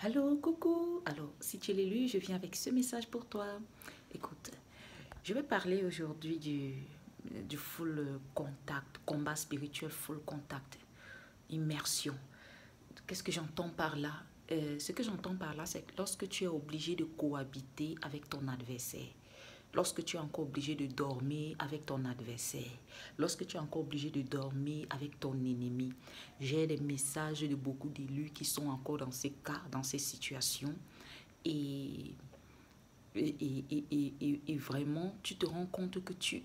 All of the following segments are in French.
Allô, coucou. Alors, si tu l'as lu, je viens avec ce message pour toi. Écoute, je vais parler aujourd'hui du full contact, combat spirituel full contact, immersion. Qu'est-ce que j'entends par là? Ce que j'entends par là, c'est que lorsque tu es obligé de cohabiter avec ton adversaire, lorsque tu es encore obligé de dormir avec ton adversaire, lorsque tu es encore obligé de dormir avec ton ennemi, j'ai des messages de beaucoup d'élus qui sont encore dans ces cas, dans ces situations. Et, et vraiment, tu te rends compte que tu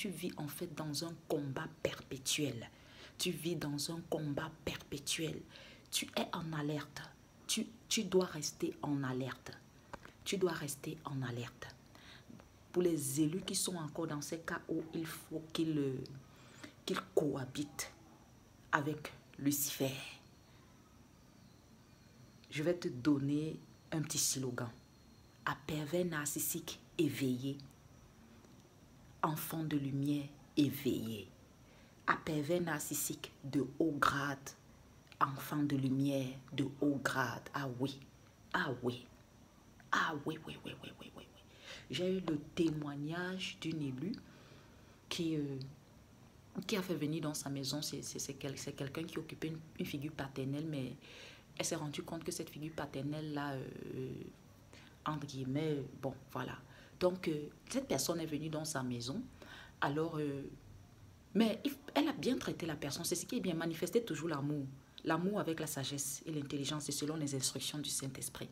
vis en fait dans un combat perpétuel. Tu vis dans un combat perpétuel. Tu es en alerte. Tu dois rester en alerte. Tu dois rester en alerte. Pour les élus qui sont encore dans ces cas où il faut qu'ils cohabitent avec Lucifer, je vais te donner un petit slogan. À pervers narcissique éveillé, enfant de lumière éveillé. À pervers narcissique de haut grade, enfant de lumière de haut grade. Ah oui, ah oui, ah oui, oui, oui, oui, oui, oui. J'ai eu le témoignage d'une élue qui a fait venir dans sa maison. C'est quelqu'un qui occupait une figure paternelle, mais elle s'est rendue compte que cette figure paternelle-là, entre guillemets, bon, voilà. Donc, cette personne est venue dans sa maison. Alors, mais elle a bien traité la personne. C'est ce qui est bien manifesté toujours l'amour. L'amour avec la sagesse et l'intelligence, c'est selon les instructions du Saint-Esprit.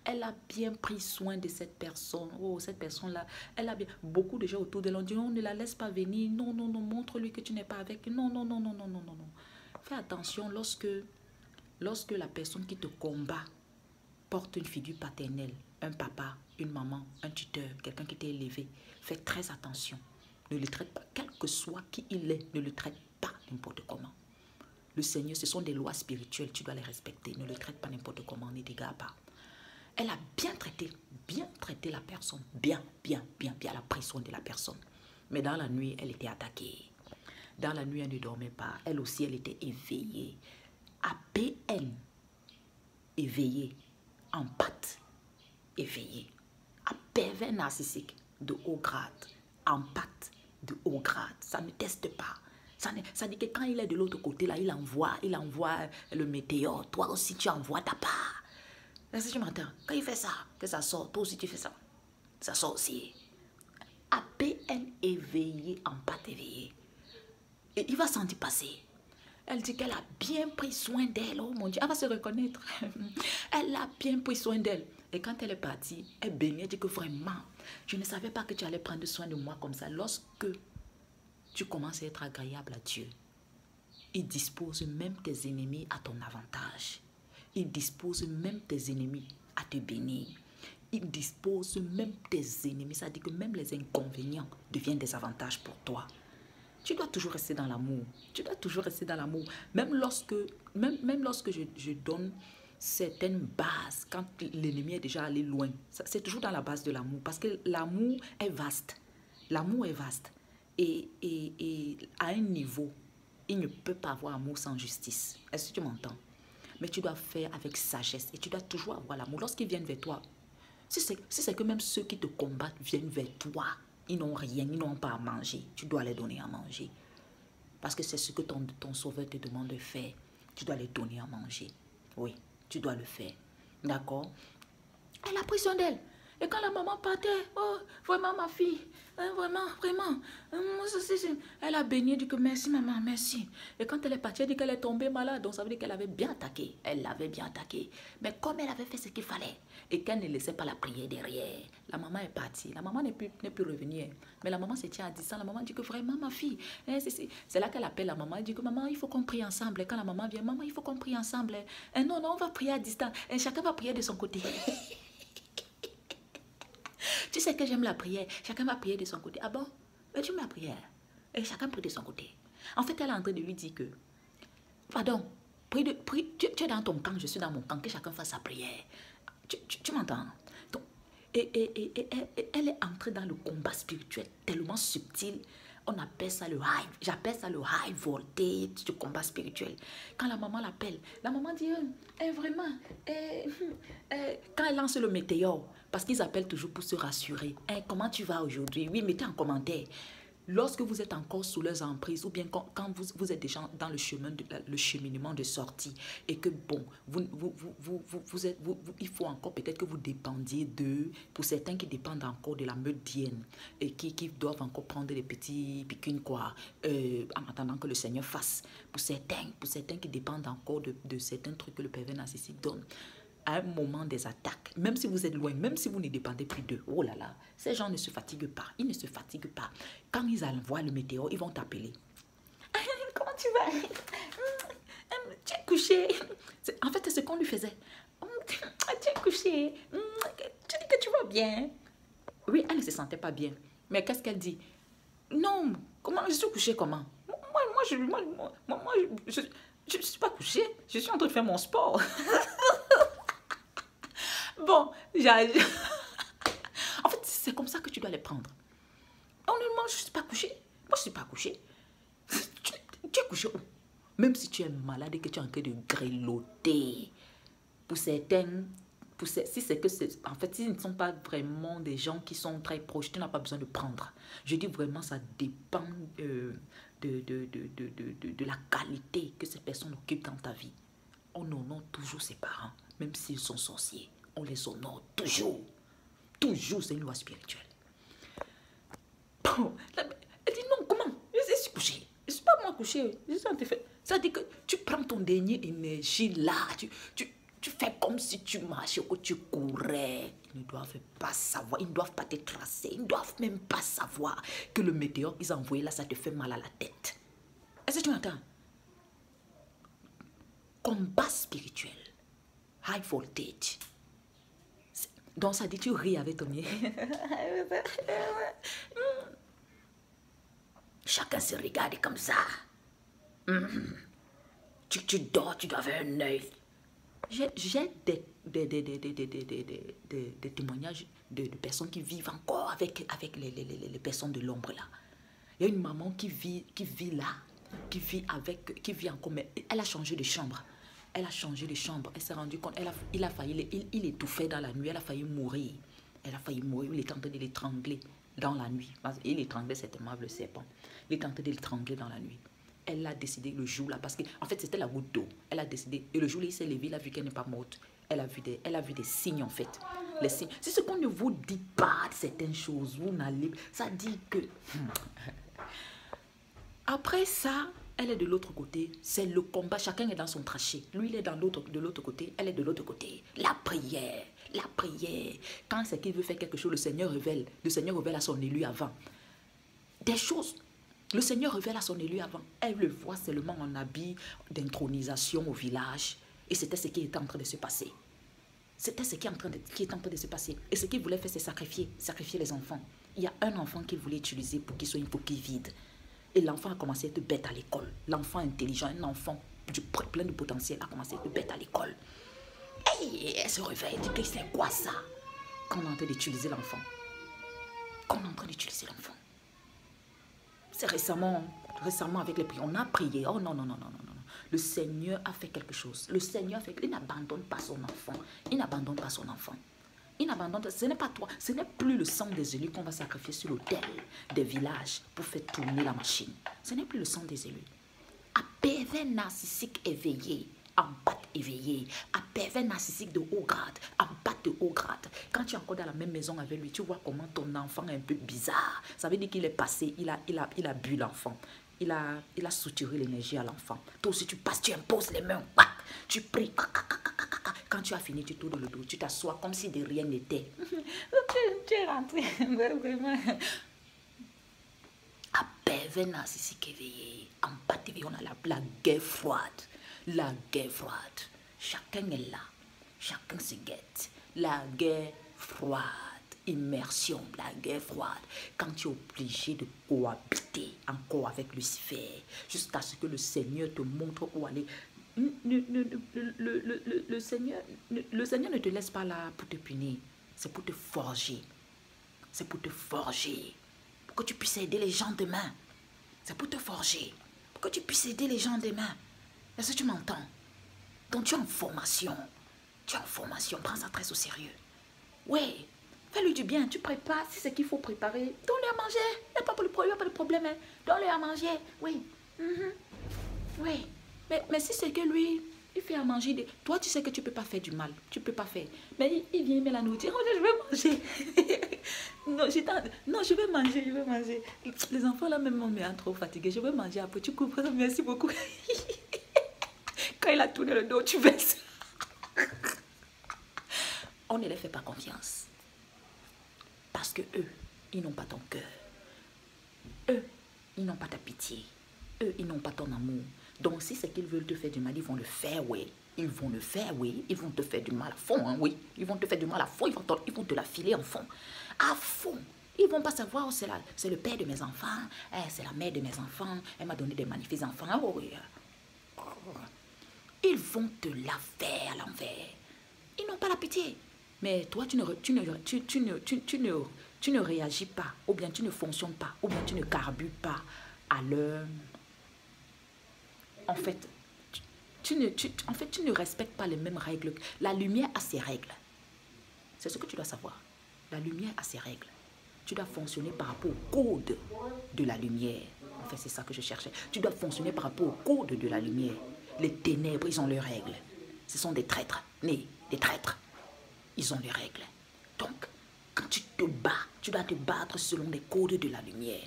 Elle a bien pris soin de cette personne. Oh, cette personne-là, elle a bien... Beaucoup de gens autour d'elle ont dit, non, ne la laisse pas venir. Non, non, non, montre-lui que tu n'es pas avec. Non, non, non, non, non, non, non, non. Fais attention lorsque la personne qui te combat porte une figure paternelle, un papa, une maman, un tuteur, quelqu'un qui t'a élevé. Fais très attention. Ne le traite pas, quel que soit qui il est, ne le traite pas n'importe comment. Le Seigneur, ce sont des lois spirituelles, tu dois les respecter. Ne le traite pas n'importe comment, ne t'égare pas. Elle a bien traité la personne. Bien, bien, bien, bien. Elle a pris soin de la personne. Mais dans la nuit, elle était attaquée. Dans la nuit, elle ne dormait pas. Elle aussi, elle était éveillée. APN, éveillée. En pâte, éveillée. À pervers narcissique de haut grade. En pâte de haut grade. Ça ne teste pas. Ça dit que quand il est de l'autre côté, là, il envoie le météore. Toi aussi, tu envoies ta part. Est-ce que tu m'entends? Quand il fait ça, que ça sort, toi aussi, tu fais ça. Ça sort aussi. APN éveillé, en pâte éveillée. Et il va sentir passer. Elle dit qu'elle a bien pris soin d'elle. Oh mon Dieu, elle va se reconnaître. Elle a bien pris soin d'elle. Et quand elle est partie, elle bénit, elle dit que vraiment, je ne savais pas que tu allais prendre soin de moi comme ça. Lorsque tu commences à être agréable à Dieu, il dispose même tes ennemis à ton avantage. Il dispose même tes ennemis à te bénir. Il dispose même tes ennemis. Ça dit que même les inconvénients deviennent des avantages pour toi. Tu dois toujours rester dans l'amour. Tu dois toujours rester dans l'amour. Même lorsque je donne certaines bases, quand l'ennemi est déjà allé loin, c'est toujours dans la base de l'amour. Parce que l'amour est vaste. L'amour est vaste. Et à un niveau, il ne peut pas avoir amour sans justice. Est-ce que tu m'entends? Mais tu dois faire avec sagesse. Et tu dois toujours avoir l'amour. Lorsqu'ils viennent vers toi, si c'est que même ceux qui te combattent viennent vers toi, ils n'ont rien, ils n'ont pas à manger. Tu dois les donner à manger. Parce que c'est ce que ton sauveur te demande de faire. Tu dois les donner à manger. Oui, tu dois le faire. D'accord? Elle a pris soin d'elle. Et quand la maman partait, oh, vraiment ma fille, hein, vraiment, vraiment, elle a baigné, dit que merci maman, merci. Et quand elle est partie, elle dit qu'elle est tombée malade, donc ça veut dire qu'elle avait bien attaqué. Elle l'avait bien attaqué. Mais comme elle avait fait ce qu'il fallait, et qu'elle ne laissait pas la prière derrière, la maman est partie. La maman n'est plus revenue. Mais la maman se tient à distance. La maman dit que vraiment ma fille, hein, c'est là qu'elle appelle la maman. Elle dit que maman, il faut qu'on prie ensemble. Et quand la maman vient, maman, il faut qu'on prie ensemble. Et non, non, on va prier à distance. Et chacun va prier de son côté. Tu sais que j'aime la prière. Chacun va prier de son côté. Ah bon? Mais tu la prière. Et chacun prie de son côté. En fait, elle est en train de lui dire que, pardon, tu es dans ton camp, je suis dans mon camp, que chacun fasse sa prière. Tu m'entends? Donc, et elle est entrée dans le combat spirituel tellement subtil. On appelle ça le high, j'appelle ça le high voltage du combat spirituel. Quand la maman l'appelle, la maman dit, vraiment, quand elle lance le météore, parce qu'ils appellent toujours pour se rassurer, comment tu vas aujourd'hui? Oui, mettez en commentaire. Lorsque vous êtes encore sous leurs emprises ou bien quand vous êtes déjà dans le cheminement de sortie et que bon, il faut encore peut-être que vous dépendiez d'eux, pour certains qui dépendent encore de la meute dienne et qui doivent encore prendre des petits piquines quoi, en attendant que le Seigneur fasse. Pour certains qui dépendent encore de certains trucs que le pervers narcissique donne. À un moment des attaques, même si vous êtes loin, même si vous ne dépendez plus d'eux, oh là là, ces gens ne se fatiguent pas, ils ne se fatiguent pas. Quand ils envoient le météore, ils vont t'appeler. Comment tu vas? Tu es couché? En fait, c'est ce qu'on lui faisait. Tu es couché? Tu dis que tu vas bien? Oui, elle ne se sentait pas bien. Mais qu'est-ce qu'elle dit? Non, comment je suis couché comment? Moi, je ne suis pas couché, je suis en train de faire mon sport. Bon, en fait, c'est comme ça que tu dois les prendre. Honnêtement, je ne suis pas couché. Moi, je ne suis pas couché. Tu es couché où? Même si tu es malade et que tu es en train de grelotter. Pour certains, si c'est que en fait, s'ils ne sont pas vraiment des gens qui sont très proches, tu n'as pas besoin de prendre. Je dis vraiment, ça dépend de la qualité que ces personnes occupent dans ta vie. On honore toujours ses parents, même s'ils sont sorciers. On les honore toujours. Toujours, c'est une loi spirituelle. Bon, elle dit non, comment? Je suis couché. Je ne suis pas moi couché. Ça dit que tu prends ton dernier énergie là. Tu fais comme si tu marchais ou que tu courais. Ils ne doivent pas savoir. Ils ne doivent pas te tracer. Ils ne doivent même pas savoir que le météore qu'ils ont envoyé là, ça te fait mal à la tête. Est-ce que tu m'entends? Combat spirituel. High voltage. Donc ça dit tu ris avec ton nez. Chacun se regarde comme ça. Tu dors, tu dois avoir un œil. J'ai des témoignages de personnes qui vivent encore avec les personnes de l'ombre là. Il y a une maman qui vit là, qui vit encore, mais elle a changé de chambre. Elle a changé de chambre. Elle s'est rendue compte. Il étouffait dans la nuit. Elle a failli mourir. Elle a failli mourir. Il était en train de l'étrangler dans la nuit. Il étranglait certainement le serpent. Il était en train de l'étrangler dans la nuit. Elle a décidé le jour là, parce que en fait c'était la goutte d'eau. Elle a décidé, et le jour là il s'est levé, il a vu qu'elle n'est pas morte. Elle a vu des signes en fait. Les signes. C'est ce qu'on ne vous dit pas, certaines choses. Vous n'allez. Ça dit que. Après ça, elle est de l'autre côté. C'est le combat. Chacun est dans son tracé. Lui, il est de l'autre côté. Elle est de l'autre côté. La prière. La prière. Quand c'est qu'il veut faire quelque chose, le Seigneur révèle. Le Seigneur révèle à son élu avant. Des choses. Le Seigneur révèle à son élu avant. Elle le voit seulement en habit d'intronisation au village. Et c'était ce qui était en train de se passer. C'était ce qui est en train de se passer. Et ce qu'il voulait faire, c'est sacrifier les enfants. Il y a un enfant qu'il voulait utiliser pour qu'il soit une coquille vide. Et l'enfant a commencé à être bête à l'école. L'enfant intelligent, un enfant plein de potentiel, a commencé à être bête à l'école. Et elle se réveille, elle dit que c'est quoi ça? Qu'on est en train d'utiliser l'enfant. C'est récemment avec les prières. On a prié. Oh non. Le Seigneur a fait quelque chose. Le Seigneur il n'abandonne pas son enfant. Il n'abandonne pas son enfant. Ce n'est pas toi. Ce n'est plus le sang des élus qu'on va sacrifier sur l'autel des villages pour faire tourner la machine. Ce n'est plus le sang des élus. À pervers narcissique éveillé, en pâte éveillée, à pervers narcissique de haut grade, en pâte de haut grade. Quand tu es encore dans la même maison avec lui, tu vois comment ton enfant est un peu bizarre. Ça veut dire qu'il est passé, il a bu l'enfant. Il a soutiré l'énergie à l'enfant. Toi aussi, tu passes, tu imposes les mains, tu pries. Quand tu as fini, tu tournes le dos, tu t'assois comme si de rien n'était. Tu es rentré, vraiment. À pervers narcissique éveillé, en pâte éveillée, on a la guerre froide. La guerre froide. Chacun est là. Chacun se guette. La guerre froide. Immersion, la guerre froide. Quand tu es obligé de cohabiter encore avec Lucifer, jusqu'à ce que le Seigneur te montre où aller. Le Seigneur ne te laisse pas là pour te punir. C'est pour te forger. C'est pour te forger. Pour que tu puisses aider les gens demain. C'est pour te forger. Pour que tu puisses aider les gens demain. Est-ce que tu m'entends? Donc tu es en formation. Tu es en formation. Prends ça très au sérieux. Oui. Fais-lui du bien. Tu prépares. Si c'est qu'il faut préparer, donne-lui à manger. Il n'y a pas de problème. Hein. Donne-lui à manger. Oui. Oui. Mais si c'est que lui, il fait à manger. Toi, tu sais que tu ne peux pas faire du mal. Tu ne peux pas faire. Mais il vient mettre la nourriture. Oh, je veux manger. Non, je veux manger. Les enfants là même me rendent trop fatigués. Je veux manger après. Tu comprends? Merci beaucoup. Quand il a tourné le dos, tu baisses. On ne les fait pas confiance. Parce que eux, ils n'ont pas ton cœur. Eux, ils n'ont pas ta pitié. Eux, ils n'ont pas ton amour. Donc, si c'est qu'ils veulent te faire du mal, ils vont le faire, oui. Ils vont le faire, oui. Ils vont te faire du mal à fond, hein, oui. Ils vont te faire du mal à fond. Ils vont te la filer en fond. À fond. Ils ne vont pas savoir, c'est le père de mes enfants. C'est la mère de mes enfants. Elle m'a donné des magnifiques enfants. Oh, oui. Ils vont te la faire à l'envers. Ils n'ont pas la pitié. Mais toi, tu ne réagis pas, ou bien tu ne fonctionnes pas, ou bien tu ne carbures pas à leur... En fait, tu ne respectes pas les mêmes règles. La lumière a ses règles. C'est ce que tu dois savoir. La lumière a ses règles. Tu dois fonctionner par rapport au code de la lumière. En fait, c'est ça que je cherchais. Tu dois fonctionner par rapport au code de la lumière. Les ténèbres, ils ont leurs règles. Ce sont des traîtres, nés, des traîtres. Ils ont les règles. Donc, quand tu te bats, tu dois te battre selon les codes de la lumière.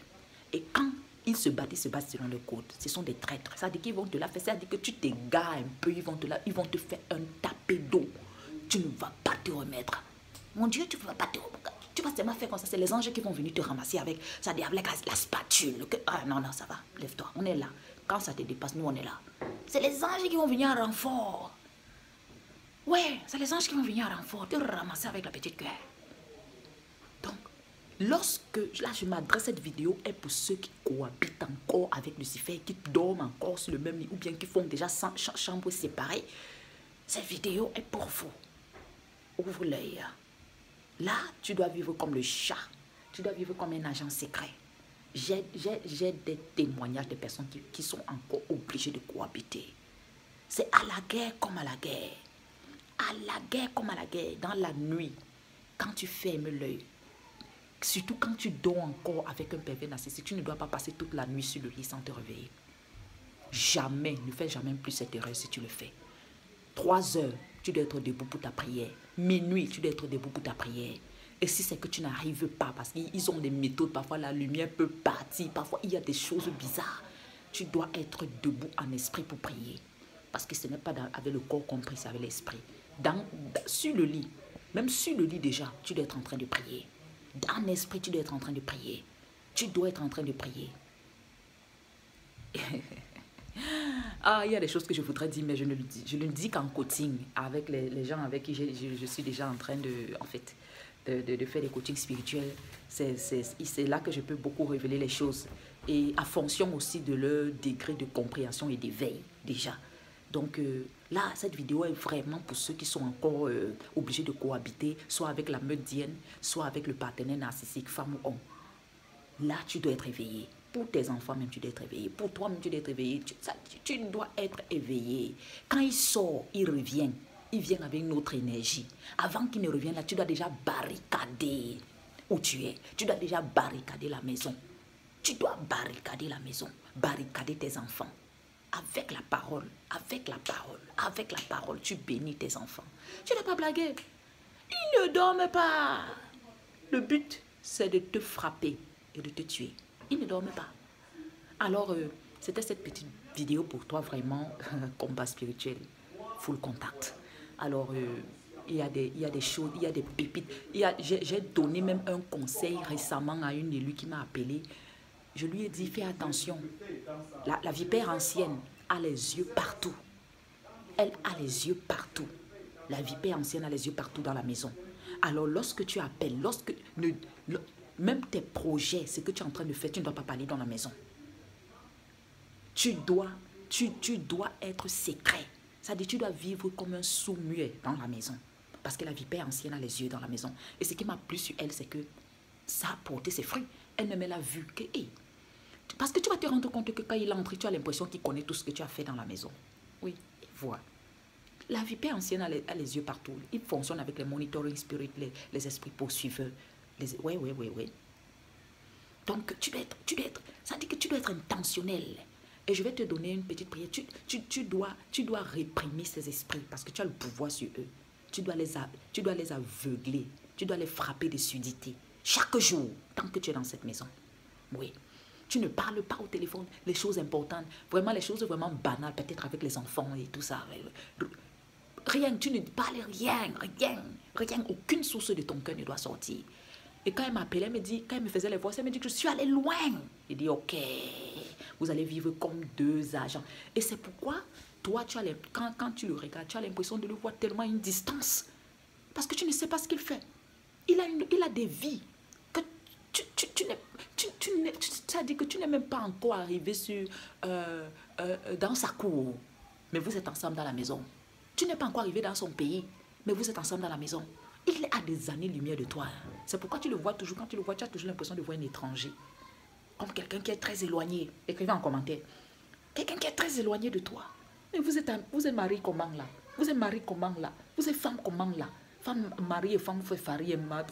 Et quand ils se battent selon les codes. Ce sont des traîtres. Ça veut dire qu'ils vont te la faire. Ça veut dire que tu t'égares un peu. Ils vont te faire un tapé d'eau. Tu ne vas pas te remettre. Mon Dieu, tu ne vas pas te remettre. Tu vas seulement faire comme ça. C'est les anges qui vont venir te ramasser avec, ça dit, avec la spatule. Ah non, ça va. Lève-toi. On est là. Quand ça te dépasse, nous, on est là. C'est les anges qui vont venir en renfort. Ouais, c'est les anges qui vont venir en renfort. Te ramasser avec la petite cœur. Donc, lorsque, là, je m'adresse cette vidéo est pour ceux qui cohabitent encore avec Lucifer, qui dorment encore sur le même lit, ou bien qui font déjà chambres séparées. Cette vidéo est pour vous. Ouvre l'œil. Là, tu dois vivre comme le chat. Tu dois vivre comme un agent secret. J'ai des témoignages de personnes qui sont encore obligées de cohabiter. C'est à la guerre comme à la guerre. À la guerre comme à la guerre. Dans la nuit, quand tu fermes l'œil, surtout quand tu dors encore avec un pervers narcissique, tu ne dois pas passer toute la nuit sur le lit sans te réveiller. Jamais, ne fais jamais plus cette erreur si tu le fais. 3 heures, tu dois être debout pour ta prière. Minuit, tu dois être debout pour ta prière. Et si c'est que tu n'arrives pas, parce qu'ils ont des méthodes, parfois la lumière peut partir, parfois il y a des choses bizarres, tu dois être debout en esprit pour prier. Parce que ce n'est pas avec le corps compris, c'est avec l'esprit. Sur le lit, même sur le lit déjà, tu dois être en train de prier. En esprit, tu dois être en train de prier. Tu dois être en train de prier. Ah, il y a des choses que je voudrais dire, mais je ne le dis qu'en coaching, avec les gens avec qui je suis déjà en train de, en fait, de faire des coachings spirituels. C'est là que je peux beaucoup révéler les choses. Et à fonction aussi de leur degré de compréhension et d'éveil, déjà. Donc là, cette vidéo est vraiment pour ceux qui sont encore obligés de cohabiter, soit avec la meute dienne, soit avec le partenaire narcissique, femme ou homme. Là, tu dois être éveillé. Pour tes enfants même, tu dois être éveillé. Pour toi-même, tu dois être éveillé. Tu dois être éveillé. Quand il sort, il revient. Il vient avec une autre énergie. Avant qu'il ne revienne là, tu dois déjà barricader où tu es. Tu dois déjà barricader la maison. Tu dois barricader la maison. Barricader tes enfants. Avec la parole. Avec la parole. Avec la parole, tu bénis tes enfants. Tu n'as pas blagué. Ils ne dorment pas. Le but, c'est de te frapper et de te tuer. Ils ne dorment pas. Alors, c'était cette petite vidéo pour toi, vraiment, combat spirituel, full contact. Alors, il y a des choses, il y a des pépites. J'ai donné même un conseil récemment à une élue qui m'a appelé. Je lui ai dit, fais attention. La vipère ancienne a les yeux partout. Elle a les yeux partout. La vipère ancienne a les yeux partout dans la maison. Alors, lorsque tu appelles, même tes projets, ce que tu es en train de faire, tu ne dois pas parler dans la maison. Tu dois être secret. C'est-à-dire, tu dois vivre comme un sourd-muet dans la maison. Parce que la vipère ancienne a les yeux dans la maison. Et ce qui m'a plu sur elle, c'est que ça a porté ses fruits. Elle ne me l'a vu que, hey, Parce que tu vas te rendre compte que quand il entre, tu as l'impression qu'il connaît tout ce que tu as fait dans la maison. Oui, il voit. La vipère ancienne a les yeux partout. Il fonctionne avec les monitoring spirit, les esprits poursuiveurs. Oui, oui, oui, oui. Donc, ça dit que tu dois être intentionnel. Et je vais te donner une petite prière. Tu dois réprimer ces esprits parce que tu as le pouvoir sur eux. Tu dois les aveugler. Tu dois les frapper de sudité. Chaque jour, tant que tu es dans cette maison. Oui. Tu ne parles pas au téléphone les choses importantes. Vraiment, les choses vraiment banales, peut-être avec les enfants et tout ça. Rien, tu ne parles rien. Aucune source de ton cœur ne doit sortir. Et quand elle m'appelait, elle me dit, quand elle me faisait les voix, elle me dit que je suis allée loin. Il dit, ok, vous allez vivre comme deux agents. Et c'est pourquoi, toi, quand tu le regardes, tu as l'impression de le voir tellement à une distance. Parce que tu ne sais pas ce qu'il fait. Il a des vies que c'est-à-dire que tu n'es même pas encore arrivé dans sa cour. Mais vous êtes ensemble dans la maison. Tu n'es pas encore arrivé dans son pays. Mais vous êtes ensemble dans la maison. Il est à des années-lumière de toi. C'est pourquoi tu le vois toujours. Quand tu le vois, tu as toujours l'impression de voir un étranger. Comme quelqu'un qui est très éloigné. Écrivez en commentaire. Quelqu'un qui est très éloigné de toi. Mais vous êtes marié comment là? Vous êtes marié comment là? Vous êtes femme comment là? Femme mariée, femme fait fari et mat.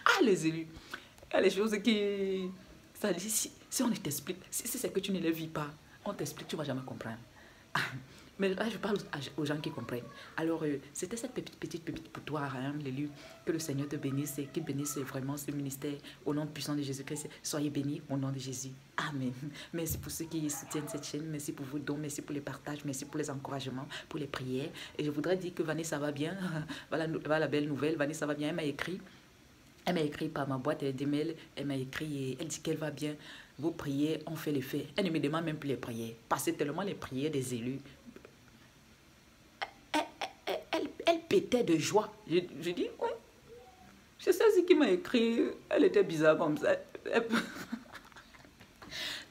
Ah, les élus. Il y a les choses qui... Ça dit, si on t'explique, si c'est que tu ne les vis pas, on t'explique, tu ne vas jamais comprendre. Mais là, je parle aux gens qui comprennent. Alors, c'était cette petite pépite pour toi, hein, l'élu. Que le Seigneur te bénisse et qu'il bénisse vraiment ce ministère. Au nom puissant de Jésus-Christ, soyez bénis au nom de Jésus. Amen. Merci pour ceux qui soutiennent cette chaîne. Merci pour vos dons. Merci pour les partages. Merci pour les encouragements, pour les prières. Et je voudrais dire que Vanessa va bien. Voilà la belle nouvelle. Vanessa va bien. Elle m'a écrit. Elle m'a écrit par ma boîte d'email. Elle m'a écrit et elle dit qu'elle va bien. Vos prières ont fait l'effet. Elle ne me demande même plus les prières. Parce que tellement les prières des élus. Elle pétait de joie. Je dis, oh, je sais ce qui m'a écrit. Elle était bizarre comme ça.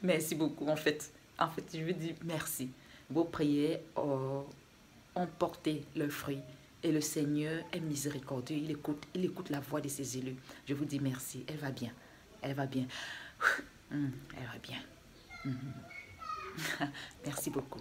Merci beaucoup, en fait. En fait, je veux dire merci. Vos prières ont porté leurs fruits. Et le Seigneur est miséricordieux. Il écoute la voix de ses élus. Je vous dis merci. Elle va bien. Elle va bien. Elle va bien. Merci beaucoup.